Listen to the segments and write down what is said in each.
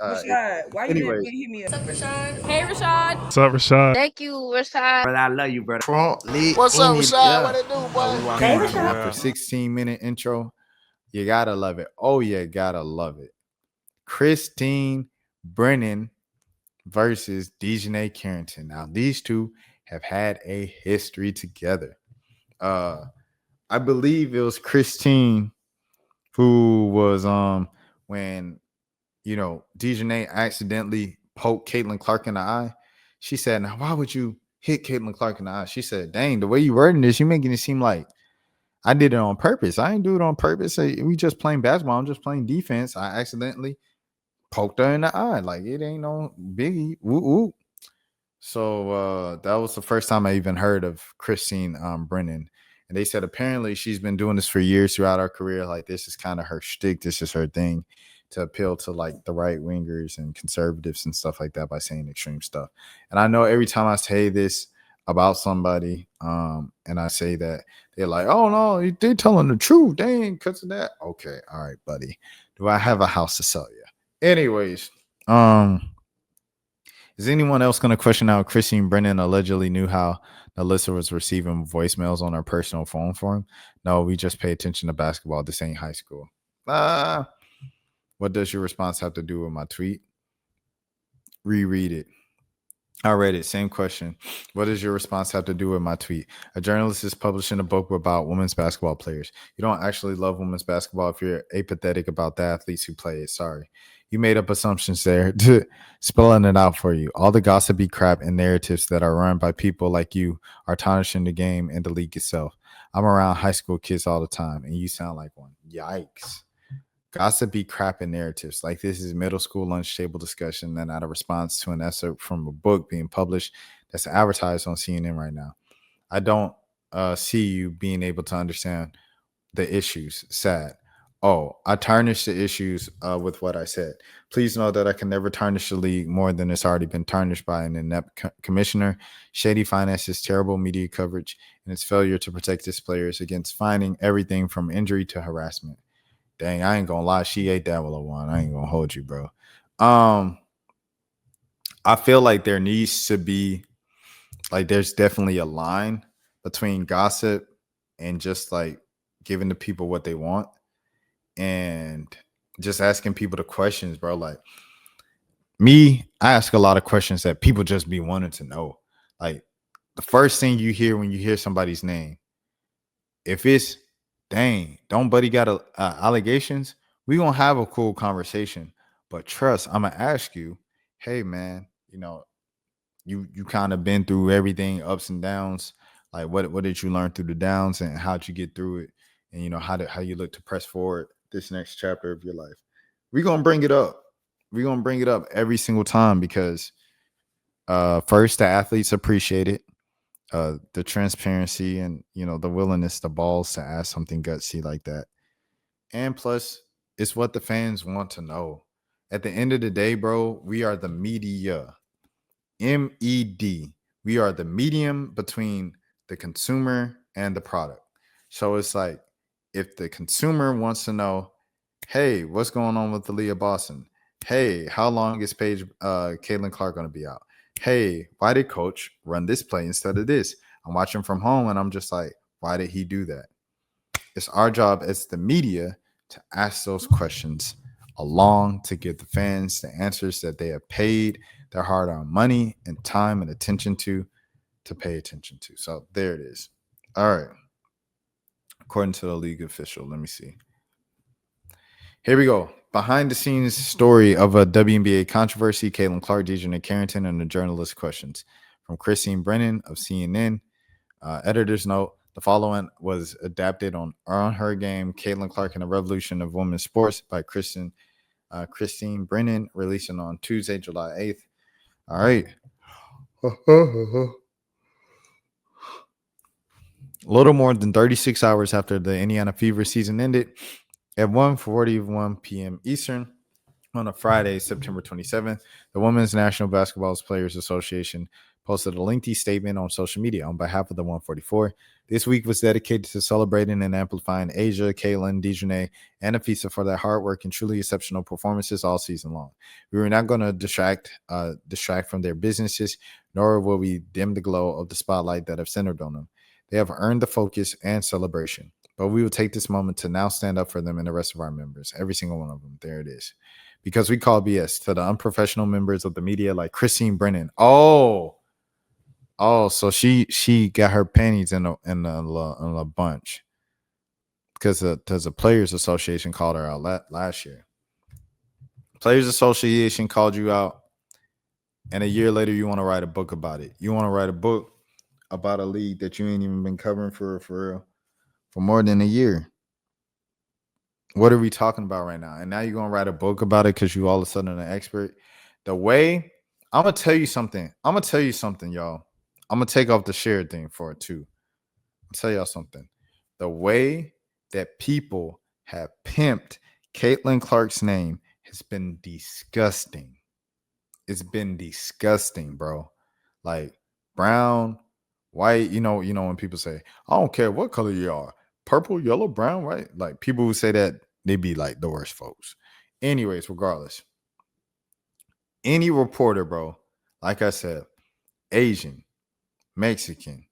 Rashad, why you didn't Anyways, hit me up? What's up, Rashad? Hey, Rashad. What's up, Rashad? Thank you, Rashad. brother, I love you, brother. Trump lit What's up, in it. Rashad? What it do, boy? Hey, Carrington Rashad. after 16-minute intro. You gotta love it. Oh, you gotta love it. Christine Brennan versus DiJonai Carrington. Now, these two have had a history together. I believe it was Christine who was when DiJonai accidentally poked Caitlin Clark in the eye. She said, "Now, why would you hit Caitlin Clark in the eye?" She said, "Dang, the way you wording this, you making it seem like I did it on purpose. I didn't do it on purpose. We just playing basketball. I'm just playing defense. I accidentally poked her in the eye. Like, it ain't no biggie." Woo woo. So that was the first time I even heard of Christine Brennan. And they said apparently she's been doing this for years throughout her career. Like, this is kind of her shtick. This is her thing, to appeal to like the right wingers and conservatives and stuff like that by saying extreme stuff. And I know every time I say this about somebody, and I say that, they're like, "Oh no, they're telling the truth. They ain't because of that." Okay, all right, buddy. Do I have a house to sell you? Anyways, is anyone else going to question how Christine Brennan allegedly knew how Alyssa was receiving voicemails on her personal phone for him? No, we just pay attention to basketball. This ain't high school. What does your response have to do with my tweet? Reread it. I read it. Same question. What does your response have to do with my tweet? A journalist is publishing a book about women's basketball players. You don't actually love women's basketball if you're apathetic about the athletes who play it. Sorry. You made up assumptions there. Spelling it out for you. All the gossipy crap and narratives that are run by people like you are tarnishing the game and the league itself. I'm around high school kids all the time, and you sound like one. Yikes. Gossipy crap and narratives. Like, this is middle school lunch table discussion and not a response to an excerpt from a book being published that's advertised on CNN right now. I don't see you being able to understand the issues. Sad. Oh, I tarnished the issues with what I said. Please know that I can never tarnish the league more than it's already been tarnished by an inept commissioner, shady finances, terrible media coverage, and its failure to protect its players against finding everything from injury to harassment. Dang, I ain't gonna lie. She ate that with a one. I ain't gonna hold you, bro. I feel like there needs to be, like, there's definitely a line between gossip and just like giving the people what they want and just asking people the questions, bro. Like, me, I ask a lot of questions that people just be wanting to know. Like, the first thing you hear when you hear somebody's name, if it's, "Dang, don't buddy got allegations," we gonna have a cool conversation. But trust, I'm gonna ask you, "Hey man, you kind of been through everything, ups and downs. Like, what did you learn through the downs, and how'd you get through it? And how you look to press forward this next chapter of your life?" We're gonna bring it up. We're gonna bring it up every single time because first, the athletes appreciate it. The transparency and the willingness, the balls to ask something gutsy like that. And plus, it's what the fans want to know. At the end of the day, bro, we are the media. MED. We are the medium between the consumer and the product. So it's like, if the consumer wants to know, "Hey, what's going on with the Leah Boston? Hey, how long is Caitlin Clark going to be out? Hey, why did coach run this play instead of this?" I'm watching from home and I'm just like, why did he do that? It's our job as the media to ask those questions along to give the fans the answers that they have paid their hard-earned money and time and attention to pay attention to. So there it is. All right. According to the league official, let me see. Here we go. Behind the scenes story of a WNBA controversy, Caitlin Clark, DiJonai Carrington, and the journalist questions. From Christine Brennan of CNN. Editor's note: the following was adapted on Her Game, Caitlin Clark and the Revolution of Women's Sports by Christine Brennan, releasing on Tuesday, July 8th. All right. A little more than 36 hours after the Indiana Fever season ended, at 1:41 p.m. Eastern, On a Friday, September 27th, the Women's National Basketball Players Association posted a lengthy statement on social media on behalf of the 144. This week was dedicated to celebrating and amplifying Asia, Caitlin, DiJonai, and Afisa for their hard work and truly exceptional performances all season long. We were not going to distract from their businesses, nor will we dim the glow of the spotlight that have centered on them. They have earned the focus and celebration, but we will take this moment to now stand up for them and the rest of our members, every single one of them. There it is. Because we call BS to the unprofessional members of the media like Christine Brennan. Oh, so she got her panties in a bunch because the Players Association called her out last year. Players Association called you out, and a year later you want to write a book about it. You want to write a book about a league that you ain't even been covering for more than a year. What are we talking about right now? And now you're going to write a book about it because you all of a sudden an expert. The way, I'm going to tell you something, y'all. I'm going to take off the shared thing for it too. I'll tell y'all something. The way that people have pimped Caitlin Clark's name has been disgusting. It's been disgusting, bro. Like brown, white, when people say, I don't care what color you are, purple, yellow, brown, right? Like people who say that, they be like the worst folks. Anyways, regardless, any reporter, bro, like I said, Asian, Mexican,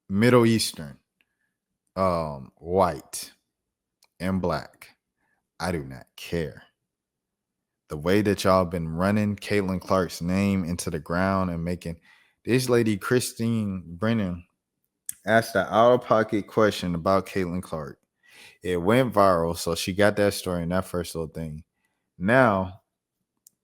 Middle Eastern, white, and black, I do not care. The way that y'all been running Caitlin Clark's name into the ground and making this lady, Christine Brennan, asked an out-of-pocket question about Caitlin Clark. It went viral, so she got that story and that first little thing. Now,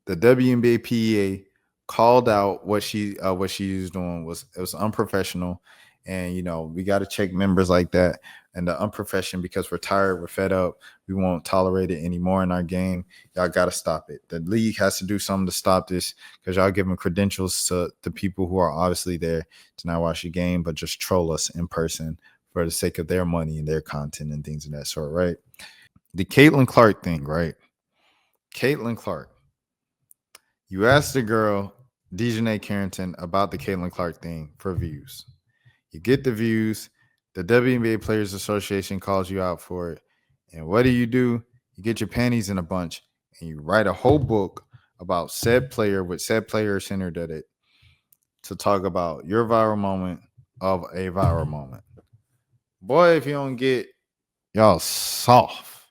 the WNBA PEA called out what she was doing was unprofessional, and we got to check members like that and the unprofessional because we're tired, we're fed up, we won't tolerate it anymore in our game. Y'all got to stop it. The league has to do something to stop this because y'all giving credentials to the people who are obviously there to not watch the game but just troll us in person for the sake of their money and their content and things of that sort, right? The Caitlin Clark thing, right? Caitlin Clark. You asked the girl, DiJonai Carrington, about the Caitlin Clark thing for views. You get the views. The WNBA Players Association calls you out for it. And what do? You get your panties in a bunch and you write a whole book about said player with said player centered at it to talk about your viral moment of a viral moment. Boy, if you don't get y'all soft,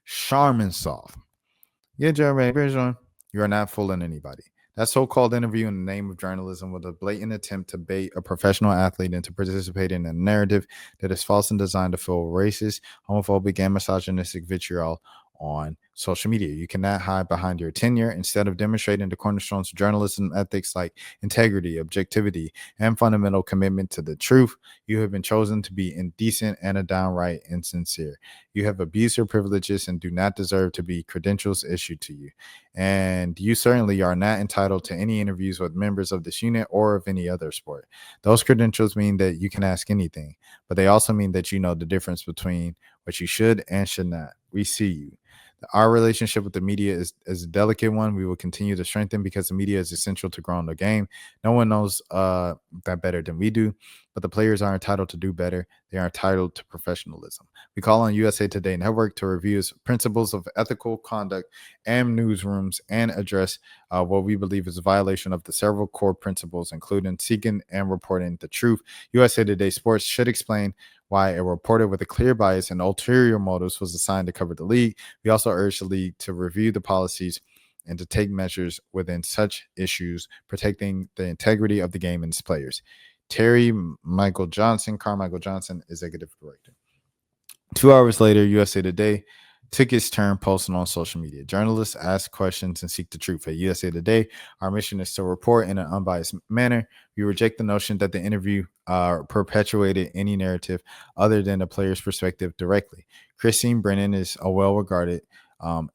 Charmin soft. Yeah, Jeremy Bridgeon, you are not fooling anybody. That so-called interview in the name of journalism was a blatant attempt to bait a professional athlete into participating in a narrative that is false and designed to fuel racist, homophobic, and misogynistic vitriol on social media. You cannot hide behind your tenure. Instead of demonstrating the cornerstones of journalism ethics like integrity, objectivity, and fundamental commitment to the truth, you have been chosen to be indecent and a downright insincere. You have abused your privileges and do not deserve to be credentials issued to you. And you certainly are not entitled to any interviews with members of this unit or of any other sport. Those credentials mean that you can ask anything, but they also mean that you know the difference between what you should and should not. We see you. Our relationship with the media is a delicate one. We will continue to strengthen because the media is essential to growing the game. No one knows that better than we do, but the players are entitled to do better. They are entitled to professionalism. We call on USA Today Network to review its principles of ethical conduct and newsrooms and address what we believe is a violation of the several core principles, including seeking and reporting the truth. USA Today Sports should explain why a reporter with a clear bias and ulterior motives was assigned to cover the league. We also urge the league to review the policies and to take measures within such issues, protecting the integrity of the game and its players. Carmichael Johnson, Executive Director. 2 hours later, USA Today took its turn posting on social media. Journalists ask questions and seek the truth. At USA Today, our mission is to report in an unbiased manner. We reject the notion that the interview perpetuated any narrative other than the player's perspective directly. Christine Brennan is a well-regarded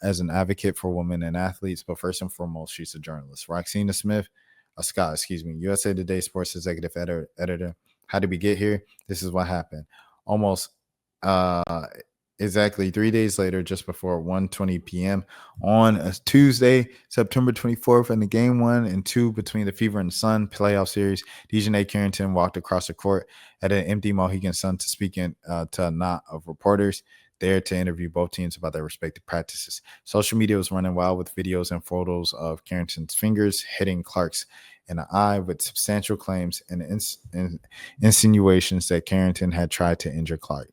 as an advocate for women and athletes, but first and foremost, she's a journalist. Roxana Scott, USA Today Sports Executive Editor. How did we get here? This is what happened. Almost Exactly 3 days later, just before 1:20 p.m. on a Tuesday, September 24th, in the game 1 and 2 between the Fever and Sun playoff series, DiJonai Carrington walked across the court at an empty Mohegan Sun to speak to a knot of reporters there to interview both teams about their respective practices. Social media was running wild with videos and photos of Carrington's fingers hitting Clark's in the eye, with substantial claims and insinuations that Carrington had tried to injure Clark.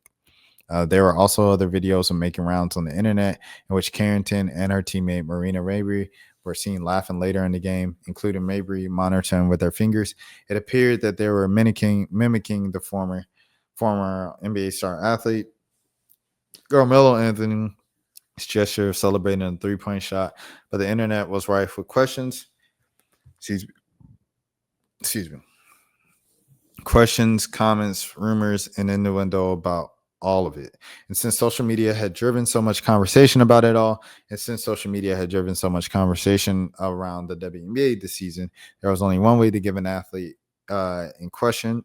There were also other videos of making rounds on the internet in which Carrington and her teammate Marina Mabry were seen laughing later in the game, including Mabry monitoring with her fingers. It appeared that they were mimicking the former NBA star athlete Carmelo Anthony's gesture of celebrating a 3-point shot, but the internet was rife with questions. Excuse me. Questions, comments, rumors, and innuendo about all of it. And since social media had driven so much conversation about it all, and since social media had driven so much conversation around the WNBA this season, there was only one way to give an athlete in question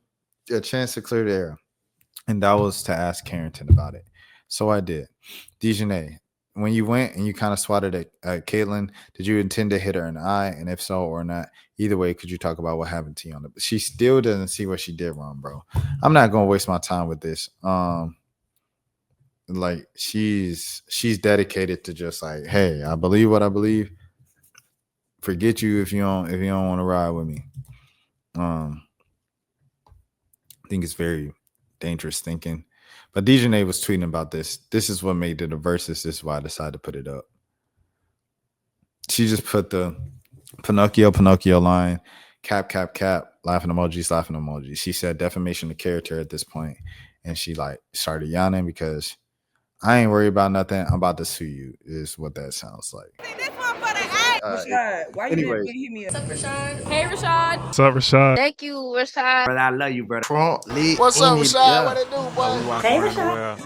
a chance to clear the air, and that was to ask Carrington about it. So I did. DiJonai, when you went and you kind of swatted at Caitlin, did you intend to hit her in the eye? And if so or not, either way, could you talk about what happened to you on it? But she still doesn't see what she did wrong, bro. I'm not gonna waste my time with this. Like she's dedicated to just like, hey, I believe what I believe. Forget you if you don't want to ride with me. I think it's very dangerous thinking. But DiJonai was tweeting about this. This is what made it a versus. This is why I decided to put it up. She just put the Pinocchio line, cap, laughing emojis. She said defamation of character at this point. And she like started yawning because I ain't worried about nothing. I'm about to sue you, is what that sounds like. Rashad, why you didn't hit me up? What's up, Rashad? Hey, Rashad. What's up, Rashad? Thank you, Rashad. Brother, I love you, brother. What's up, Rashad? What it do, boy? Hey, Rashad.